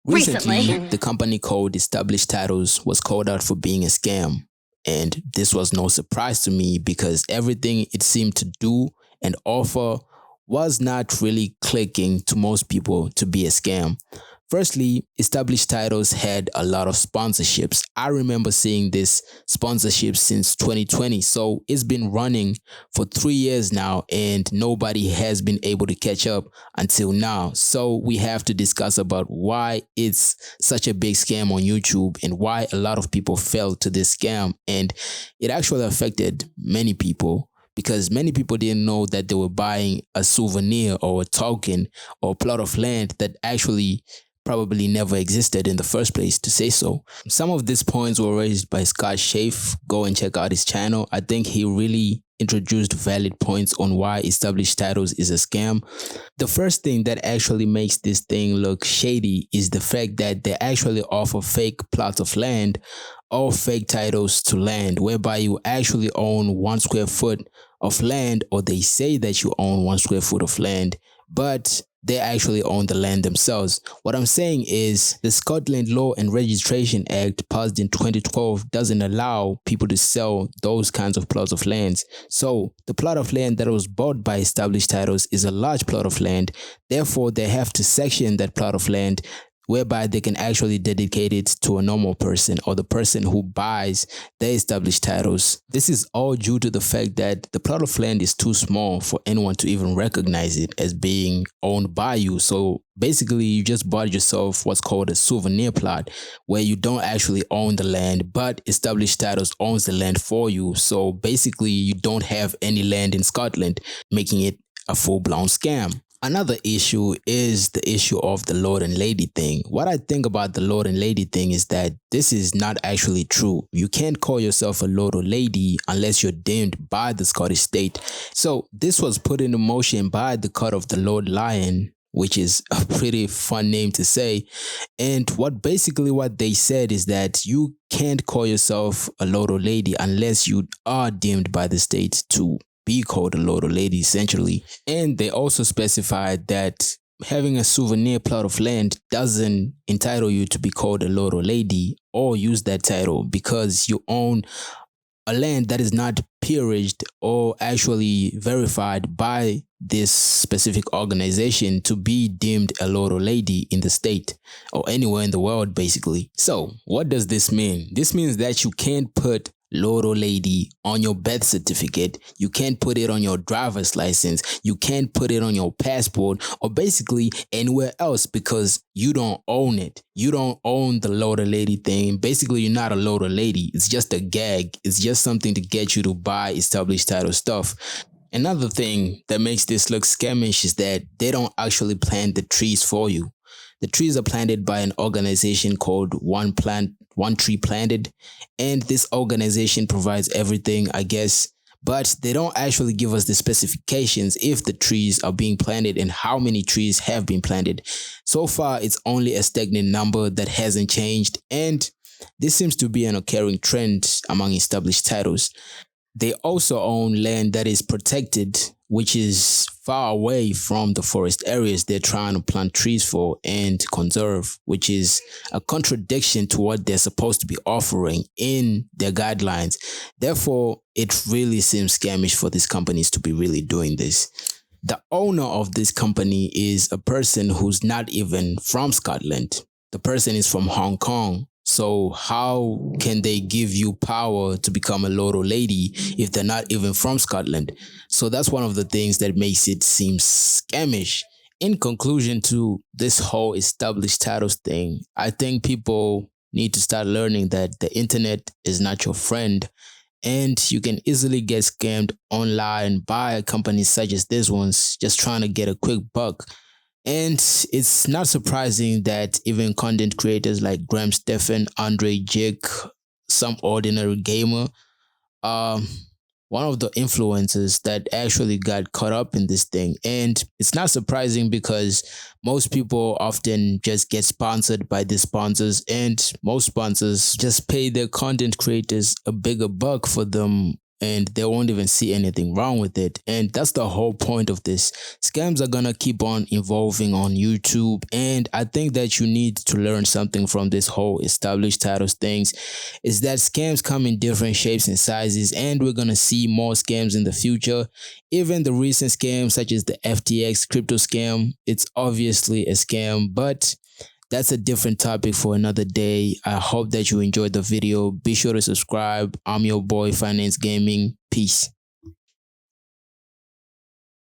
Recently, the company called Established Titles was called out for being a scam. And this was no surprise to me because everything it seemed to do and offer was not really clicking to most people to be a scam. Firstly, Established Titles had a lot of sponsorships. I remember seeing this sponsorship since 2020. So it's been running for 3 years now and nobody has been able to catch up until now. So we have to discuss about why it's such a big scam on YouTube and why a lot of people fell to this scam. And it actually affected many people, because many people didn't know that they were buying a souvenir or a token or a plot of land that actually probably never existed in the first place, to say so. Some of these points were raised by Scott Schaaf. Go and check out his channel. I think he really introduced valid points on why Established Titles is a scam. The first thing that actually makes this thing look shady is the fact that they actually offer fake plots of land or fake titles to land, whereby you actually own 1 square foot of land, or they say that you own 1 square foot of land, but they actually own the land themselves. What I'm saying is the Scotland Law and Registration Act passed in 2012 doesn't allow people to sell those kinds of plots of lands. So the plot of land that was bought by Established Titles is a large plot of land. Therefore, they have to section that plot of land whereby they can actually dedicate it to a normal person or the person who buys the Established Titles. This is all due to the fact that the plot of land is too small for anyone to even recognize it as being owned by you. So basically, you just bought yourself what's called a souvenir plot, where you don't actually own the land, but Established Titles owns the land for you. So basically, you don't have any land in Scotland, making it a full-blown scam. Another issue is the issue of the Lord and Lady thing. What I think about the Lord and Lady thing is that this is not actually true. You can't call yourself a Lord or Lady unless you're deemed by the Scottish state. So this was put into motion by the Court of the Lord Lion, which is a pretty fun name to say. And what they said is that you can't call yourself a Lord or Lady unless you are deemed by the state to be called a Lord or Lady, essentially. And they also specified that having a souvenir plot of land doesn't entitle you to be called a Lord or Lady or use that title, because you own a land that is not peeraged or actually verified by this specific organization to be deemed a Lord or Lady in the state or anywhere in the world, basically. So what does this mean? This means that you can't put Lord or Lady on your birth certificate. You can't put it on your driver's license. You can't put it on your passport or basically anywhere else, because you don't own it. You don't own the Lord or Lady thing. Basically, you're not a Lord or Lady. It's just a gag. It's just something to get you to buy Established Title stuff. Another thing that makes this look scamish is that they don't actually plant the trees for you. The trees are planted by an organization called One Tree Planted, and this organization provides everything, I guess, but they don't actually give us the specifications if the trees are being planted and how many trees have been planted. So far, it's only a stagnant number that hasn't changed, and this seems to be an occurring trend among Established Titles. They also own land that is protected, which is far away from the forest areas they're trying to plant trees for and conserve, which is a contradiction to what they're supposed to be offering in their guidelines. Therefore, it really seems scamish for these companies to be really doing this. The owner of this company is a person who's not even from Scotland. The person is from Hong Kong. So how can they give you power to become a Lord or Lady if they're not even from Scotland? So that's one of the things that makes it seem scamish. In conclusion to this whole Established Titles thing, I think people need to start learning that the internet is not your friend, and you can easily get scammed online by companies such as this ones just trying to get a quick buck. And it's not surprising that even content creators like Graham Stephan, Andre Jake, some ordinary gamer, one of the influencers that actually got caught up in this thing. And it's not surprising because most people often just get sponsored by the sponsors, and most sponsors just pay their content creators a bigger buck for them and they won't even see anything wrong with it. And that's the whole point of this. Scams are gonna keep on evolving on YouTube, and I think that you need to learn something from this whole established titles things is that scams come in different shapes and sizes, and we're gonna see more scams in the future. Even the recent scams such as the FTX crypto scam, it's obviously a scam, but that's a different topic for another day. I hope that you enjoyed the video. Be sure to subscribe. I'm your boy Finance Gaming. Peace.